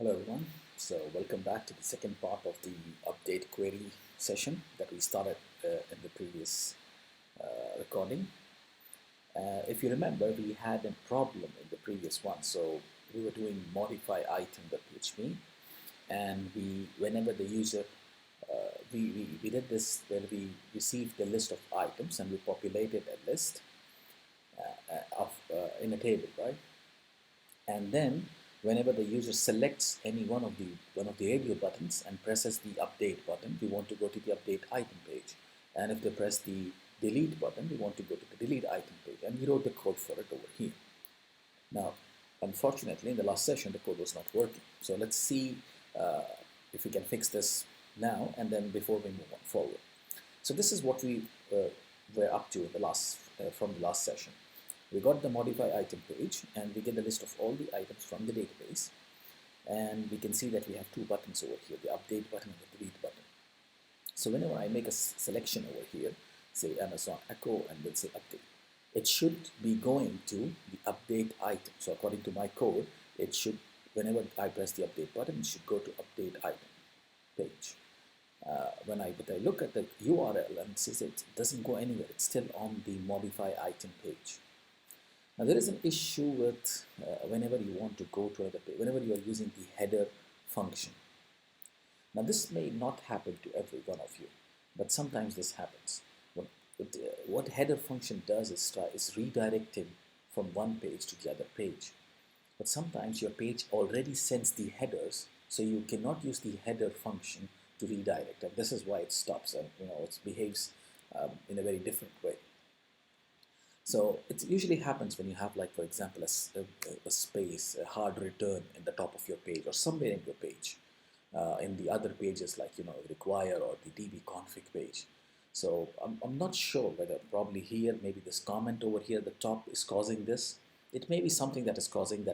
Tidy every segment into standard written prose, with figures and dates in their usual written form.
Hello everyone. So welcome back to the second part of the update query session that we started in the previous recording. If you remember, we had a problem in the previous one. So we were doing modify item.php, and whenever the user we did this where we received the list of items and we populated a list in a table, right? And then whenever the user selects any one of the radio buttons and presses the update button, we want to go to the update item page. And if they press the delete button, we want to go to the delete item page. And we wrote the code for it over here. Now, unfortunately, in the last session, the code was not working. So let's see if we can fix this now and then before we move on forward. So this is what we were up to in the from the last session. We got the modify item page and we get the list of all the items from the database, and we can see that we have two buttons over here, the update button and the delete button. So whenever I make a selection over here, say Amazon Echo and then say update, it should be going to the update item. So according to my code, it should, whenever I press the update button, it should go to update item page. But I look at the URL and it says it doesn't go anywhere. It's still on the modify item page. Now there is an issue with whenever you want to go to another page, whenever you are using the header function. Now this may not happen to every one of you, but sometimes this happens. What header function does is redirecting from one page to the other page. But sometimes your page already sends the headers, so you cannot use the header function to redirect, and this is why it stops, and it behaves in a very different way. So it usually happens when you have, like, for example, a space, a hard return in the top of your page or somewhere in your page. In the other pages, like, require or the dbconfig page. So I'm not sure whether probably here, maybe this comment over here at the top is causing this. It may be something that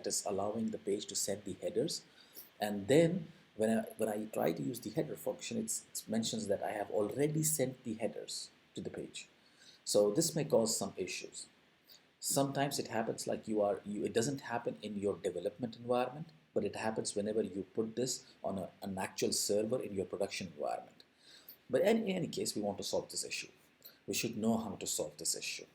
is allowing the page to send the headers. And then when I try to use the header function, it mentions that I have already sent the headers to the page. So this may cause some issues. Sometimes it happens like it doesn't happen in your development environment, but it happens whenever you put this on an actual server in your production environment. But in any case, we want to solve this issue. We should know how to solve this issue.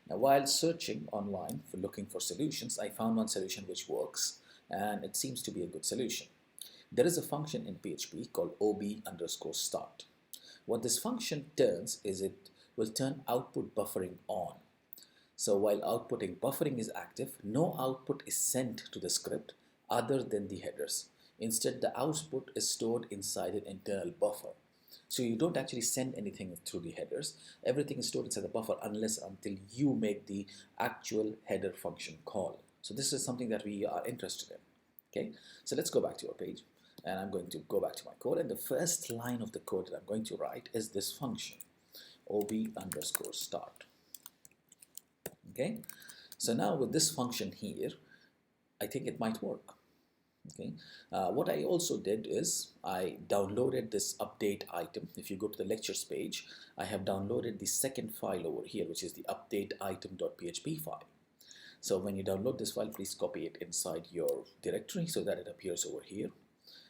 Now, while searching online for looking for solutions, I found one solution which works, and it seems to be a good solution. There is a function in PHP called ob_start. What this function turns is it will turn output buffering on. So while outputting buffering is active, no output is sent to the script other than the headers. Instead, the output is stored inside an internal buffer. So you don't actually send anything through the headers. Everything is stored inside the buffer until you make the actual header function call. So this is something that we are interested in. Okay, so let's go back to our page, and I'm going to go back to my code, and the first line of the code that I'm going to write is this function, ob_start. Okay, so now with this function here, I think it might work. Okay, what I also did is I downloaded this update item. If you go to the lectures page, I have downloaded the second file over here, which is the update item.php file. So when you download this file, please copy it inside your directory so that it appears over here.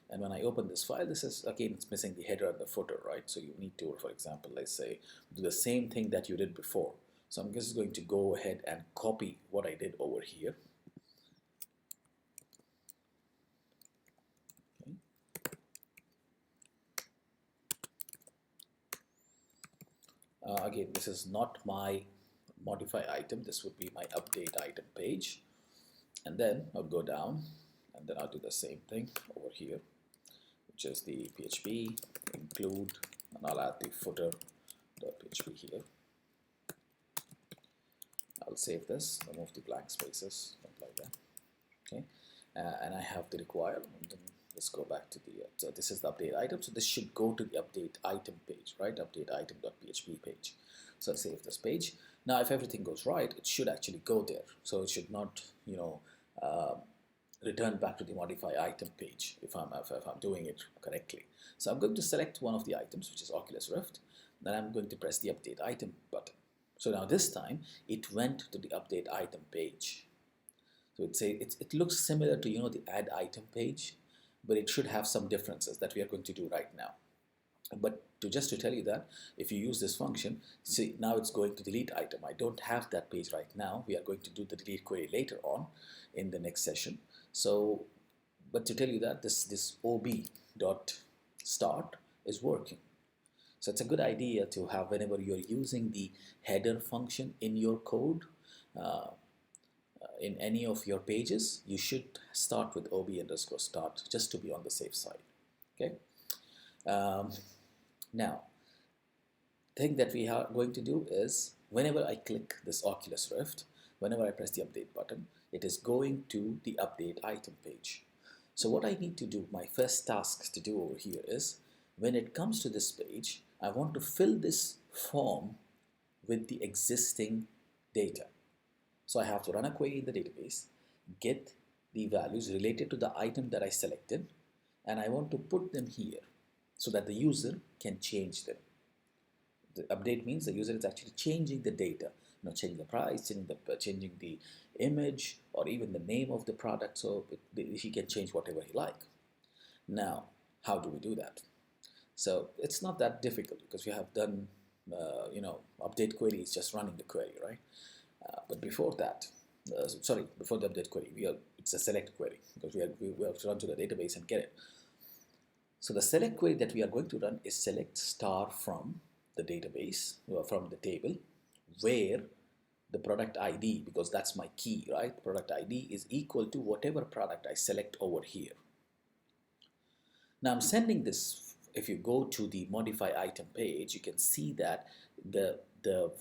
And when I open this file, this is, again, it's missing the header and the footer, right? So you need to, for example, let's say, do the same thing that you did before. So I'm just going to go ahead and copy what I did over here. Okay. Again, this is not my modify item. This would be my update item page. And then I'll go down, and then I'll do the same thing over here, which is the PHP include, and I'll add the footer.php here. I'll save this, remove the blank spaces, something like that. Okay, and I have the require, and then let's go back to the, so this is the update item, so this should go to the update item page, right? Update item.php page. So I'll save this page. Now if everything goes right, it should actually go there. So it should not, return back to the modify item page if I'm doing it correctly. So I'm going to select one of the items, which is Oculus Rift. Then I'm going to press the update item button. So now this time it went to the update item page. So it looks similar to the add item page, but it should have some differences that we are going to do right now. But just to tell you that if you use this function, see, now it's going to delete item. I don't have that page right now. We are going to do the delete query later on in the next session. So, but to tell you that this ob dot start is working. So it's a good idea to have, whenever you're using the header function in your code, in any of your pages, you should start with ob underscore start, just to be on the safe side. Okay. Now, thing that we are going to do is, whenever I click this Oculus Rift, whenever I press the update button, it is going to the update item page. So what I need to do, my first task to do over here is, when it comes to this page, I want to fill this form with the existing data. So I have to run a query in the database, get the values related to the item that I selected, and I want to put them here so that the user can change them. The update means the user is actually changing the data, changing the price, changing the image, or even the name of the product, so he can change whatever he like. Now, how do we do that? So it's not that difficult, because we have done, update query is just running the query, right? But before that, before the update query, it's a select query, because we have to run to the database and get it. So the select query that we are going to run is select star from the database, or from the table, where the product ID, because that's my key, right? Product ID is equal to whatever product I select over here. Now I'm sending this. If you go to the modify item page, you can see that the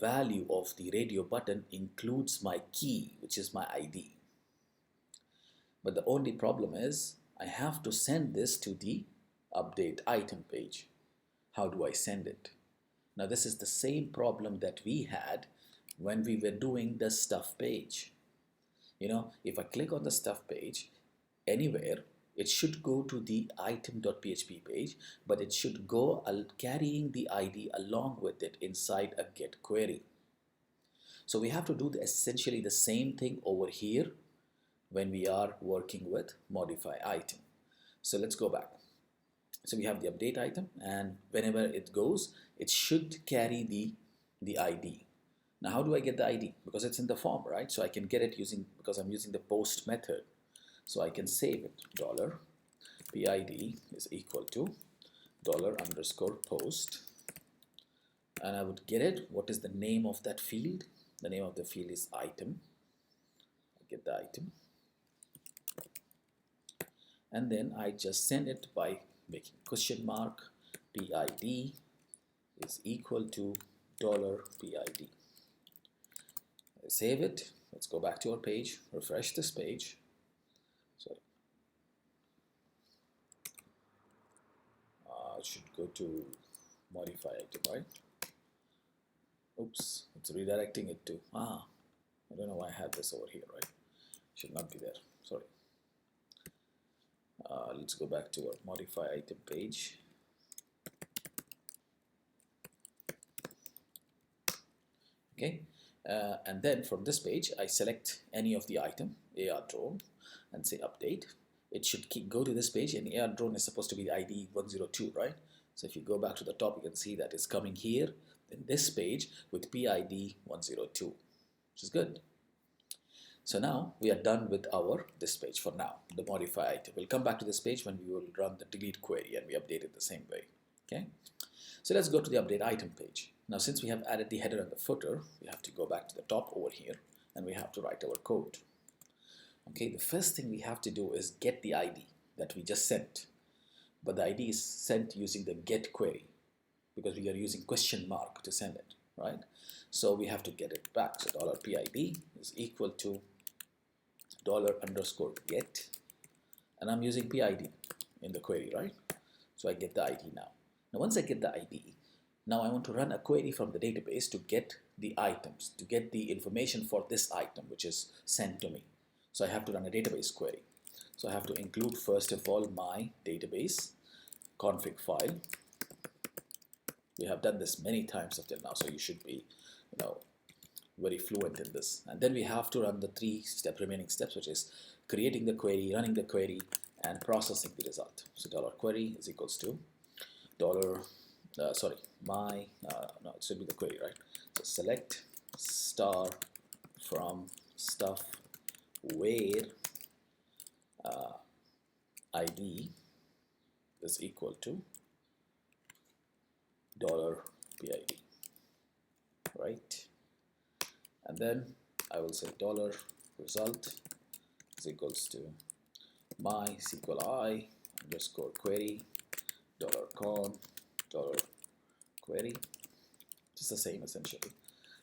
value of the radio button includes my key, which is my ID. But the only problem is I have to send this to the update item page. How do I send it? Now this is the same problem that we had when we were doing the stuff page. If I click on the stuff page anywhere, it should go to the item.php page, but it should go carrying the ID along with it inside a get query. So we have to do essentially the same thing over here when we are working with modify item. So let's go back. So we have the update item, and whenever it goes, it should carry the ID. Now how do I get the ID? Because it's in the form, right? So I can get it because I'm using the post method. So I can save it, $PID is equal to $_post, and I would get it. What is the name of that field? The name of the field is item. I get the item, and then I just send it by making question mark PID is equal to $PID. Save it. Let's go back to our page, refresh this page. Sorry. It should go to modify item, right? Oops, it's redirecting it to, I don't know why I have this over here, right? Should not be there, sorry. Let's go back to our modify item page. Okay, and then from this page, I select any of the item, AR drone, and say update. It should go to this page, and AR drone is supposed to be ID 102, right? So if you go back to the top, you can see that it's coming here in this page with PID 102, which is good. So now we are done with this page for now, the modify item. We'll come back to this page when we will run the delete query and we update it the same way. Okay. So let's go to the update item page. Now, since we have added the header and the footer, we have to go back to the top over here and we have to write our code. Okay, the first thing we have to do is get the ID that we just sent. But the ID is sent using the get query because we are using question mark to send it, right? So we have to get it back. So $PID is equal to $_get, and I'm using PID in the query, right? So I get the ID now. Now once I get the ID, now I want to run a query from the database to get the items, to get the information for this item which is sent to me. So I have to run a database query. So I have to include first of all my database config file. We have done this many times up till now, so you should be, very fluent in this. And then we have to run the remaining steps, which is creating the query, running the query, and processing the result. So $query is equals to dollar, sorry, my, no, it should be the query, right? So select star from stuff where ID is equal to $PID, right? And then I will say dollar result is equals to my SQLi underscore query dollar con dollar query, just the same essentially.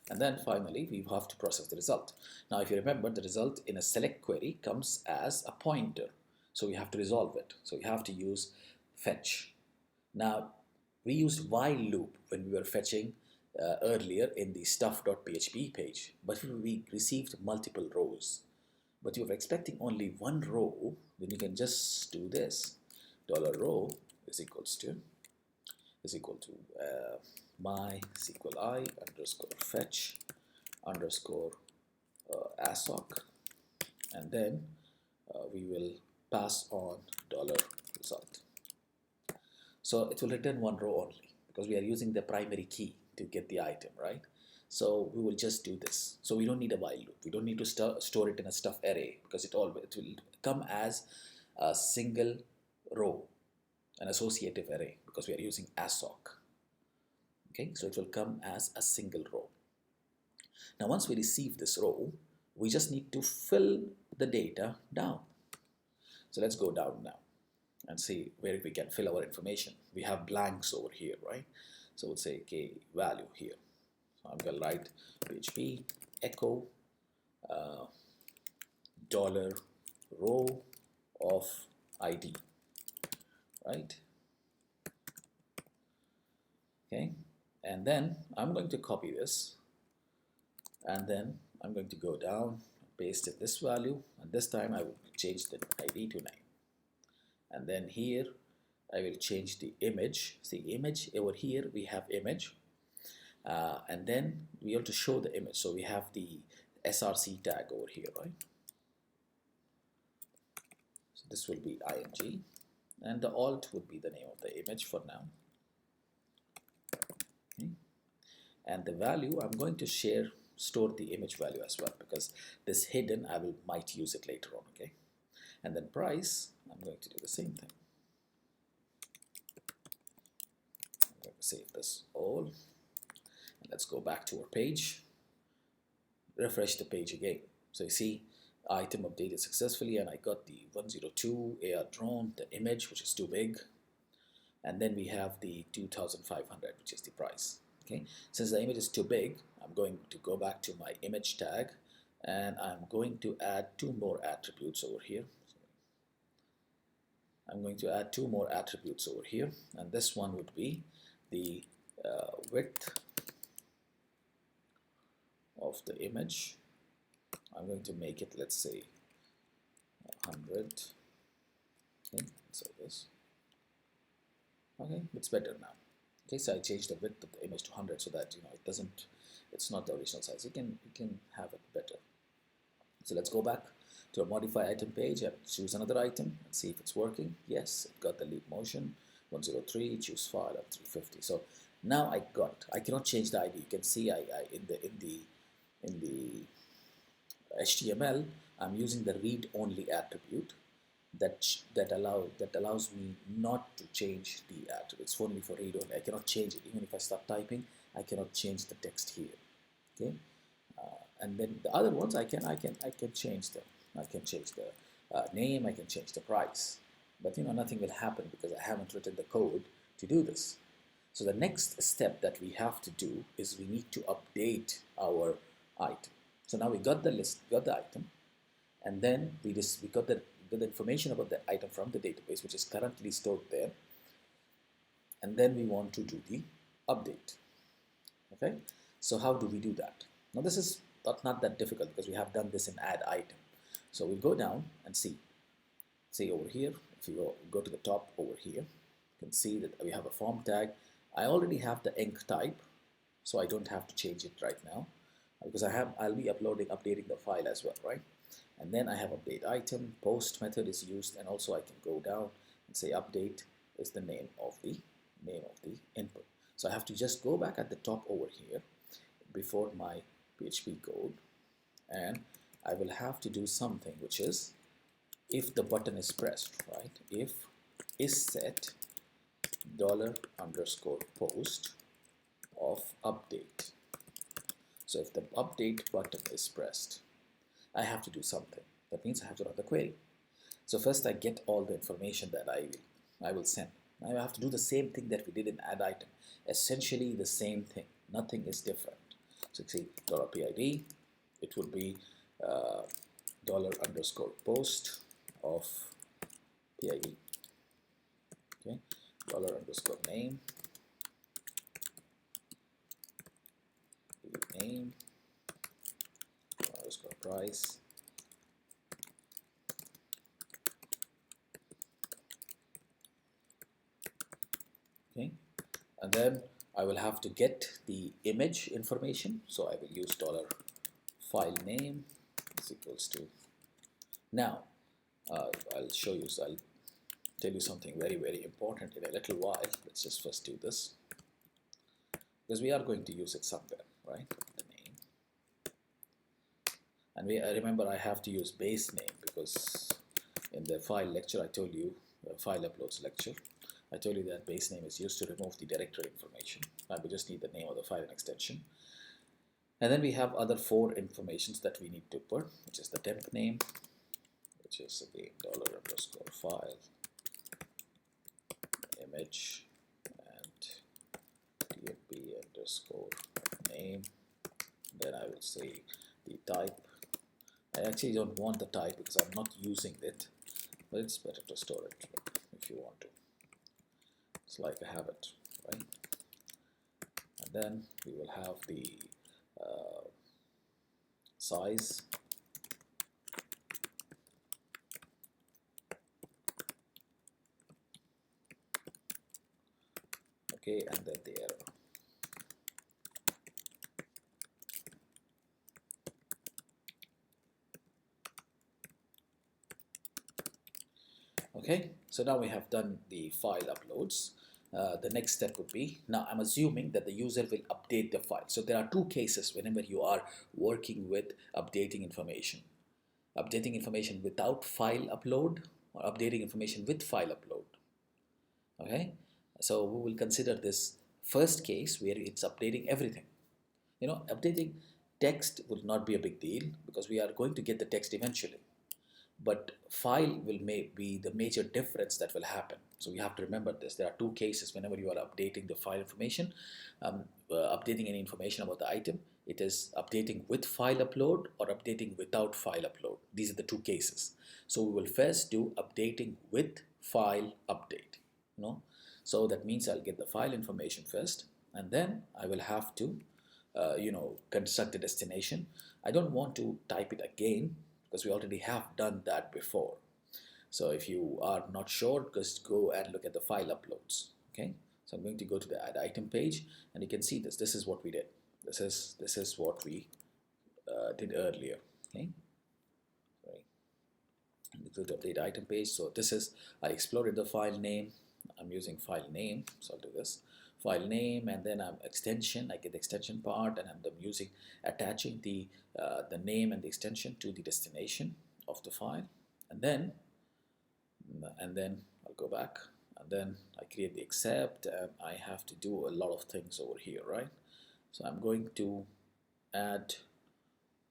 And then finally we have to process the result. Now if you remember, the result in a select query comes as a pointer, so we have to resolve it. So we have to use fetch. Now we used while loop when we were fetching earlier in the stuff.php page, but we received multiple rows. But you're expecting only one row, then you can just do this. $row is equal to my SQLi underscore fetch underscore assoc, and then we will pass on $result. So it will return one row only because we are using the primary key to get the item, right? So we will just do this. So we don't need a while loop. We don't need to store it in a stuff array because it will come as a single row, an associative array, because we are using assoc. Okay, so it will come as a single row. Now once we receive this row, we just need to fill the data down. So let's go down now and see where we can fill our information. We have blanks over here, right? So we'll say k value here. So I'm going to write PHP echo $row of ID, right? Okay, and then I'm going to copy this, and then I'm going to go down, paste it this value, and this time I will change the ID to 9. And then here I will change the image. See, image over here we have image, and then we have to show the image. So we have the src tag over here, right? So this will be img, and the alt would be the name of the image for now. Okay. And the value I'm going to store the image value as well, because this hidden I might use it later on. Okay, and then price, I'm going to do the same thing. I'm going to save this all, and let's go back to our page, refresh the page again. So you see, item updated successfully, and I got the 102 AR drone, the image, which is too big, and then we have the 2500, which is the price. Okay, since the image is too big, I'm going to go back to my image tag, and I'm going to add 2 more attributes over here. I'm going to add 2 more attributes over here, and this one would be the width of the image. I'm going to make it, let's say, 100. Okay, so this. Okay, it's better now. Okay, so I changed the width of the image to 100 so that it's not the original size. You can have it better. So let's go back to our modify item page and choose another item and see if it's working. Yes, it got the leap motion 103. Choose file at 350. So now I cannot change the ID. You can see in the HTML I'm using the read only attribute that allows me not to change the attribute. It's only for read only. I cannot change it. Even if I start typing, I cannot change the text here. Okay, and then the other ones I can change them. I can change the name. I can change the price. But nothing will happen because I haven't written the code to do this. So the next step that we have to do is we need to update our item. So now we got the list, got the item, and then we got the information about the item from the database, which is currently stored there, and then we want to do the update. Okay, so how do we do that? Now this is not that difficult because we have done this in add item. So we'll go down and see over here. If you go to the top over here, you can see that we have a form tag. I already have the enc type, so I don't have to change it right now because I'll be updating the file as well, right? And then I have update item, post method is used, and also I can go down and say update is the name of the input. So I have to just go back at the top over here before my PHP code, and I will have to do something, which is if the button is pressed, right? If is set $_post of update. So if the update button is pressed, I have to do something. That means I have to run the query. So first I get all the information that I will send. Now I have to do the same thing that we did in add item. Essentially the same thing. Nothing is different. So see $PID, it would be $_post of PID. Okay, $_name, name, $price. Okay, and then I will have to get the image information, so I will use $file name is equals to. Now I'll show you, so I'll tell you something very important in a little while. Let's just first do this, because we are going to use it somewhere, right? The name, and I remember I have to use base name, because in the file lecture I told you, file uploads lecture, I told you that base name is used to remove the directory information. We just need the name of the file and extension. And then we have other 4 informations that we need to put, which is the temp name, which is again $_file, image, and tmp_name. Then I will say the type. I actually don't want the type because I'm not using it, but it's better to store it if you want to. It's like a habit, right? And then we will have the size, okay, and then the error. Okay, so now we have done the file uploads. The next step would be, now I'm assuming that the user will update the file. So there are 2 cases whenever you are working with updating information. Updating information without file upload, or updating information with file upload. Okay, so we will consider this first case where it's updating everything. Updating text will not be a big deal because we are going to get the text eventually. But file will be the major difference that will happen. So you have to remember this. There are 2 cases whenever you are updating the file information, updating any information about the item. It is updating with file upload or updating without file upload. These are the 2 cases. So we will first do updating with file update. So that means I'll get the file information first, and then I will have to construct a destination. I don't want to type it again because we already have done that before. So if you are not sure, just go and look at the file uploads. Okay, so I'm going to go to the add item page, and you can see this. This is what we did. This is what we did earlier. Okay, right. Go to update item page. So this is, I explored the file name. I'm using file name, so I'll do this file name, and then I'm extension. I get the extension part, and I'm using attaching the name and the extension to the destination of the file, and then I'll go back, and then I create the accept, and I have to do a lot of things over here, right? So I'm going to add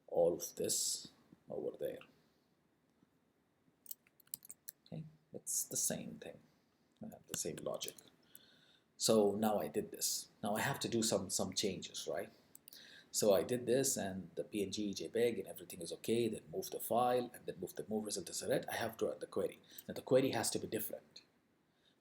all of this over there. Okay, it's the same thing. I have the same logic. So now I did this. Now I have to do some changes, right? So I did this, and the PNG, JPEG, and everything is okay. Then move the file, and then move the move result to select. I have to run the query. Now the query has to be different.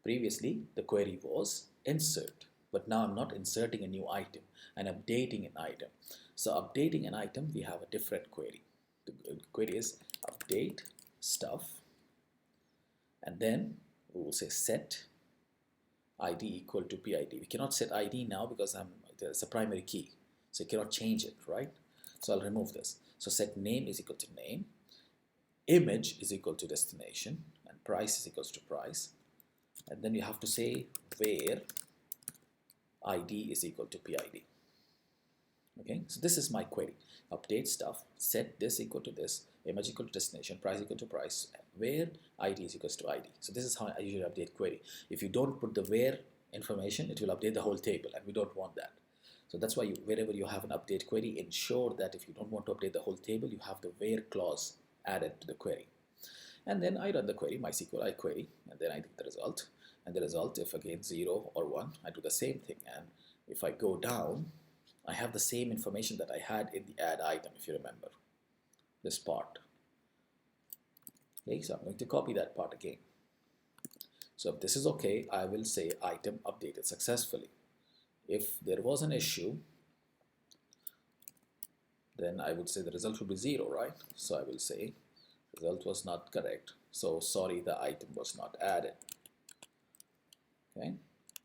Previously, the query was insert, but now I'm not inserting a new item. I'm updating an item. So updating an item, we have a different query. The query is update stuff, and then we will say set ID equal to PID. We cannot set ID now because it's a primary key, so you cannot change it, right? So I'll remove this. So set name is equal to name, image is equal to destination and price is equals to price, and then you have to say where ID is equal to PID. Okay, so this is my query. Update stuff, set this equal to this, image equal to destination, price equal to price, where ID is equals to ID. So this is how I usually update query. If you don't put the where information, it will update the whole table, and we don't want that. So that's why wherever you have an update query, ensure that if you don't want to update the whole table, you have the where clause added to the query. And then I run the query, MySQL, I query, and then I get the result. And the result, if again 0 or 1, I do the same thing. And if I go down, I have the same information that I had in the add item, if you remember, this part. Okay, so I'm going to copy that part again. So if this is okay, I will say item updated successfully. If there was an issue, then I would say the result will be 0, right? So I will say result was not correct. So sorry, the item was not added. Okay,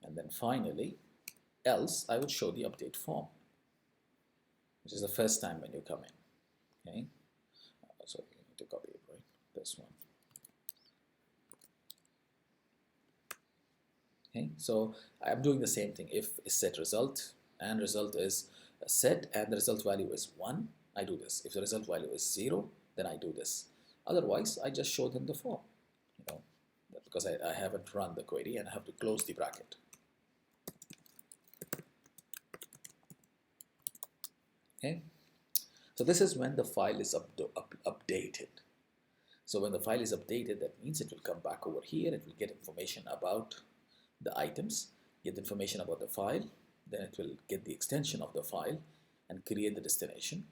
and then finally, else I would show the update form, which is the first time when you come in. Okay, so you need to copy it, right? This one. Okay, so I'm doing the same thing. If is set result and result is set and the result value is 1, I do this. If the result value is 0, then I do this. Otherwise, I just show them the form, you know, because I haven't run the query and I have to close the bracket. Okay, so this is when the file is updated. So when the file is updated, that means it will come back over here. It will get information about the items, get information about the file, then it will get the extension of the file and create the destination.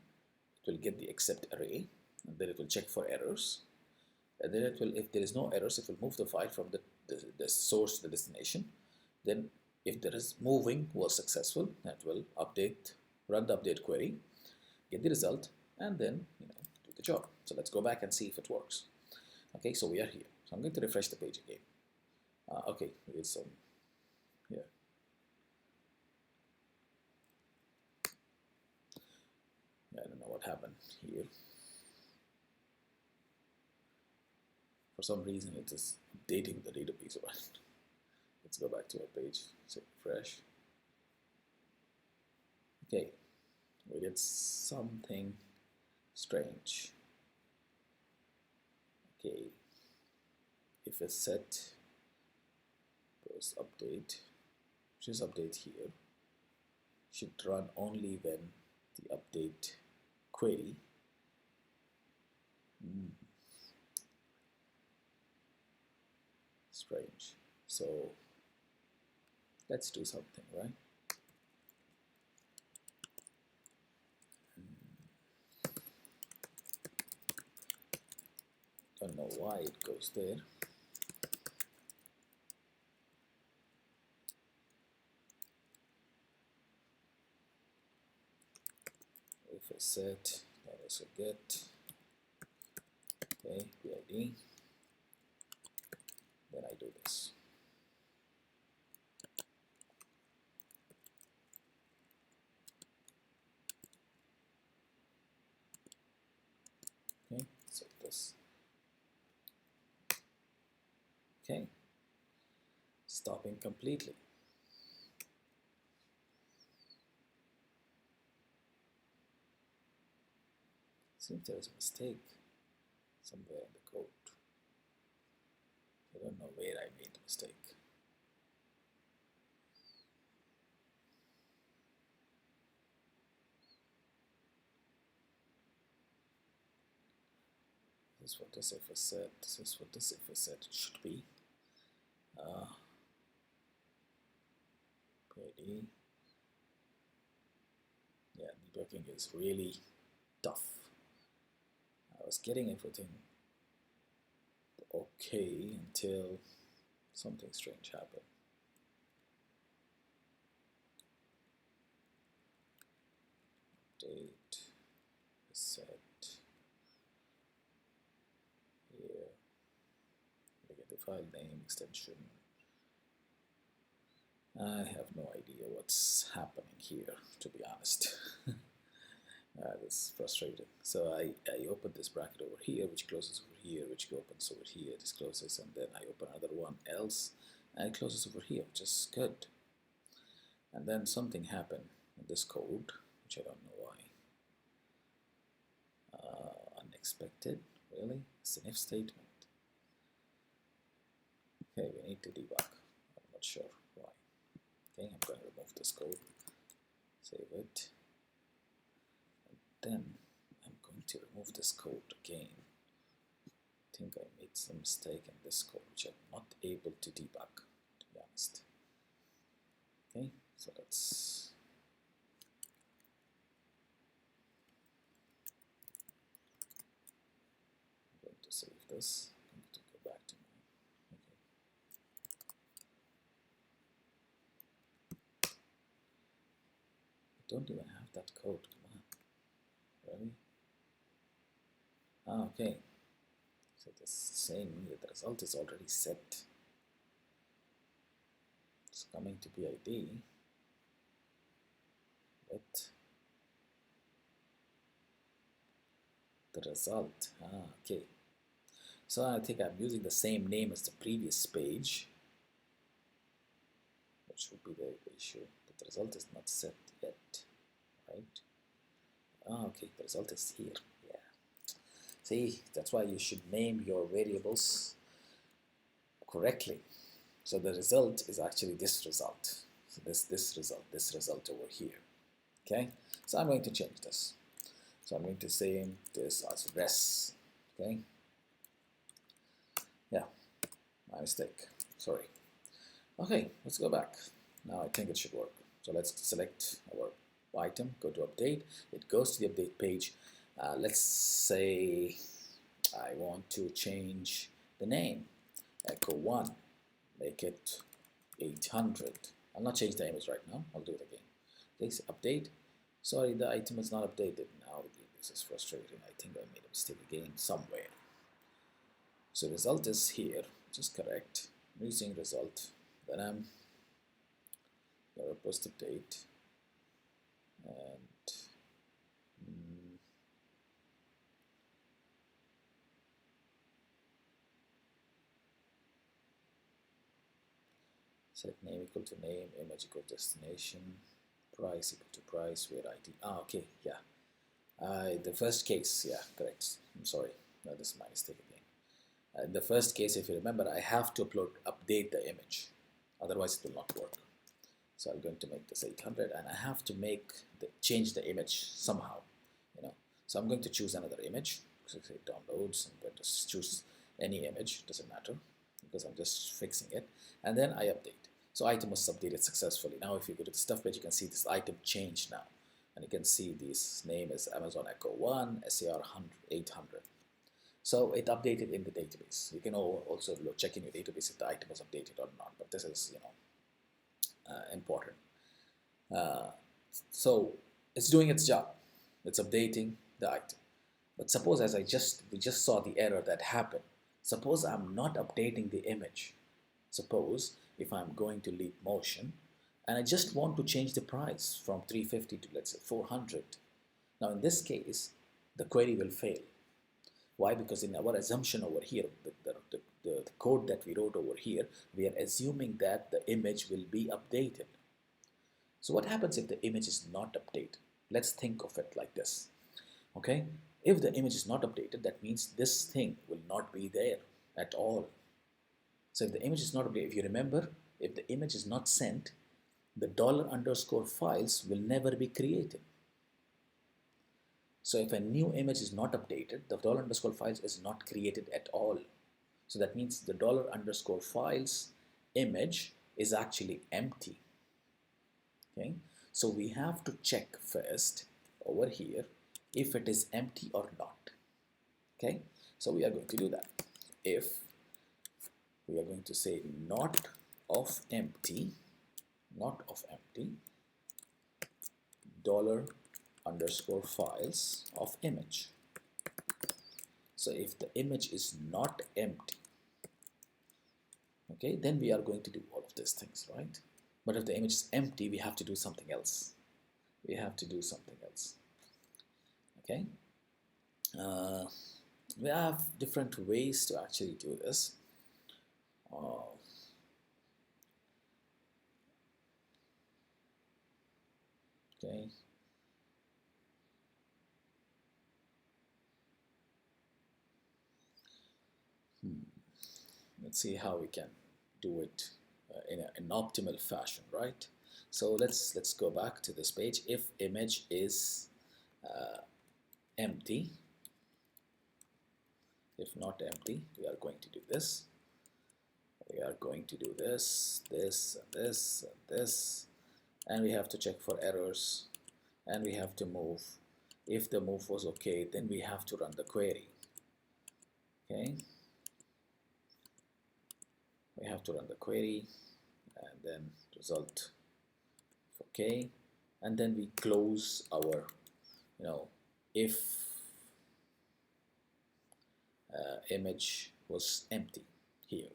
It will get the except array, and then it will check for errors. And then it will, if there is no errors, it will move the file from the source to the destination. Then if there is moving was successful, it will update, run the update query, get the result, and then do the job. So let's go back and see if it works. Okay, so we are here. So I'm going to refresh the page again. Okay, here's some here. I don't know what happened here. For some reason, it is updating the database. Right? Let's go back to our page. Say refresh. Okay, we did something strange. Okay, if a set was update, which is update here, should run only when the update query strange. So let's do something, right? Don't know why it goes there. If I set, that is a get, okay, PID, then I do this. Okay, so this. Okay, stopping completely. Seems there is a mistake somewhere in the code. I don't know where I made the mistake. This is what this if set. This is what this if set should be. PID. Yeah, debugging is really tough. I was getting everything okay until something strange happened. Update set here. We get the file name extension. I have no idea what's happening here, to be honest. This is frustrating. So I open this bracket over here, which closes over here, which opens over here, this closes, and then I open another one else, and it closes over here, which is good. And then something happened in this code, which I don't know why. Unexpected, really? It's an if statement. Okay, we need to debug. I'm not sure why. Okay, I'm going to remove this code, save it, and then I'm going to remove this code again. I think I made some mistake in this code, which I'm not able to debug, to be honest. Okay, so let's I'm going to save this. I'm going to go back to my I don't even have that code. Come on, really? Ah, okay. So it is saying that the result is already set. It's coming to PID, but the result. Ah, okay. So I think I'm using the same name as the previous page, which would be the issue. But the result is not set yet, right? Ah, okay. The result is here. Yeah. See, that's why you should name your variables correctly. So the result is actually this result. So this result over here. Okay. So I'm going to change this. So I'm going to say this as res. Okay. Yeah, my mistake. Sorry. Okay, let's go back. Now I think it should work. So let's select our item, go to update. It goes to the update page. Let's say I want to change the name. Echo 1, make it 800. I'll not change the image right now. I'll do it again. Okay, so update. Sorry, the item is not updated now. This is frustrating. I think I made a mistake again somewhere. So result is here, which is correct. I'm using result. Then I'm going to post update and set name equal to name, image equal to destination, price equal to price, where ID. Ah, okay, yeah. The first case, yeah, correct. I'm sorry, no, this is my mistake again. In the first case, if you remember, I have to update the image, otherwise it will not work. So I'm going to make this 800, and I have to change the image somehow, you know. So I'm going to choose another image. So say downloads. I'm going to choose any image, doesn't matter, because I'm just fixing it, and then I update. So item was updated successfully. Now if you go to the stuff page, you can see this item changed now, and you can see this name is Amazon Echo 1 SAR 800. So it updated in the database. You can also check in your database if the item was updated or not, but this is, you know, important. So it's doing its job. It's updating the item. But suppose, as we just saw the error that happened. Suppose I'm not updating the image. Suppose if I'm going to Leap Motion and I just want to change the price from 350 to, let's say, 400. Now in this case, the query will fail. Why? Because in our assumption over here, the code that we wrote over here, we are assuming that the image will be updated. So what happens if the image is not updated? Let's think of it like this. Okay, if the image is not updated, that means this thing will not be there at all. So if the image is not updated, if you remember, if the image is not sent, the $_files will never be created. So if a new image is not updated, the $_files is not created at all. So that means the $_files image is actually empty. Okay, so we have to check first over here if it is empty or not. Okay, so we are going to do that. If we are going to say not of empty $_files of image. So if the image is not empty, okay, then we are going to do all of these things, right? But if the image is empty, we have to do something else. We have to do something else. Okay, uh, we have different ways to actually do this. Uh, okay, let's see how we can do it in an optimal fashion, right? So let's go back to this page. If image is empty, if not empty, we are going to do this. We are going to do this, this, and this, and this, and we have to check for errors, and we have to move. If the move was okay, then we have to run the query. Okay, we have to run the query, and then result okay, and then we close our, if image was empty here.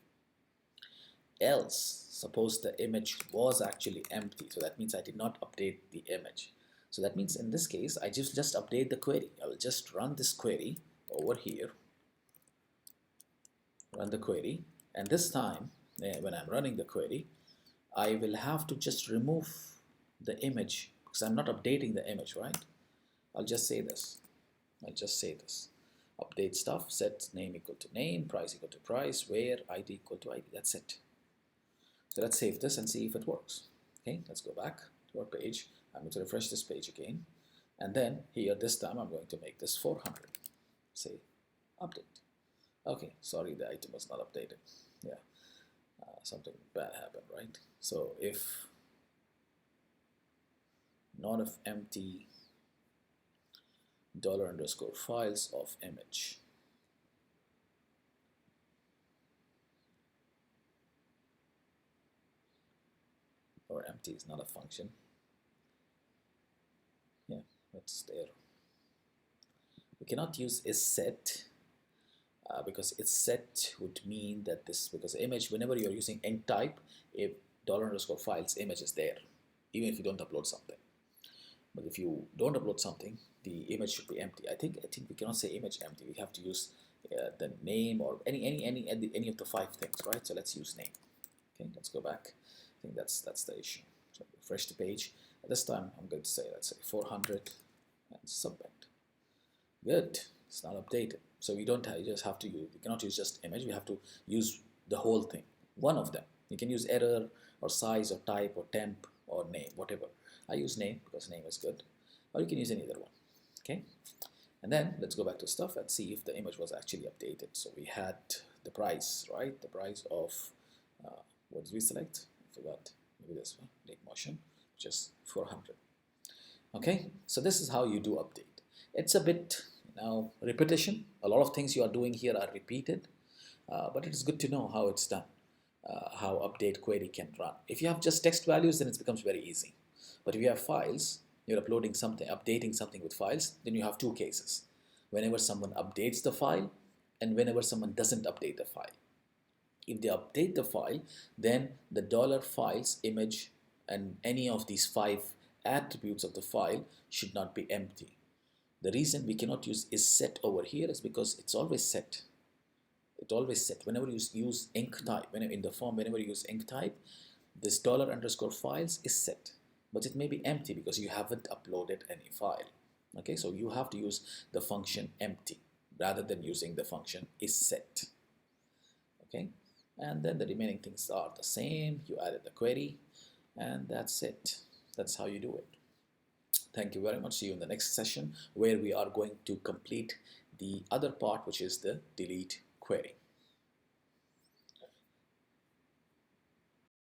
Else, suppose the image was actually empty, so that means I did not update the image. So that means in this case, I just update the query. I will just run this query over here, run the query, and this time, when I'm running the query, I will have to just remove the image because I'm not updating the image, right? I'll just say this. Update stuff, set name equal to name, price equal to price, where ID equal to ID. That's it. So let's save this and see if it works. Okay, let's go back to our page. I'm going to refresh this page again. And then here, this time, I'm going to make this 400. Say, update. Okay, sorry, the item was not updated. Yeah, something bad happened, right? So if not of empty $_files of image. Or empty is not a function. Yeah, that's there. We cannot use isSet because isSet would mean that this, because image, whenever you're using int type, if $_files image is there, even if you don't upload something. But if you don't upload something, the image should be empty. I think we cannot say image empty. We have to use the name or any of the 5 things, right? So let's use name. Okay, let's go back. I think that's the issue. So refresh the page. This time I'm going to say, let's say 400 and submit. Good. It's not updated. So you just have to use. You cannot use just image. We have to use the whole thing. One of them. You can use error or size or type or temp or name, whatever. I use name because name is good. Or you can use any other one. Okay. And then let's go back to stuff and see if the image was actually updated. So we had the price, right? The price of what did we select? I forgot. Maybe this one. Make motion, just 400. Okay. So this is how you do update. It's a bit repetition. A lot of things you are doing here are repeated, but it is good to know how it's done, how update query can run. If you have just text values, then it becomes very easy. But if you have files, you're uploading something, updating something with files, then you have 2 cases. Whenever someone updates the file and whenever someone doesn't update the file. If they update the file, then the $files image and any of these 5 attributes of the file should not be empty. The reason we cannot use isSet over here is because it's always set. It always set. Whenever you use inc type, in the form, whenever you use inc type, this $_files is set. But it may be empty because you haven't uploaded any file. Okay, so you have to use the function empty rather than using the function isSet. Okay, and then the remaining things are the same. You added the query, and that's it. That's how you do it. Thank you very much. See you in the next session where we are going to complete the other part, which is the delete query.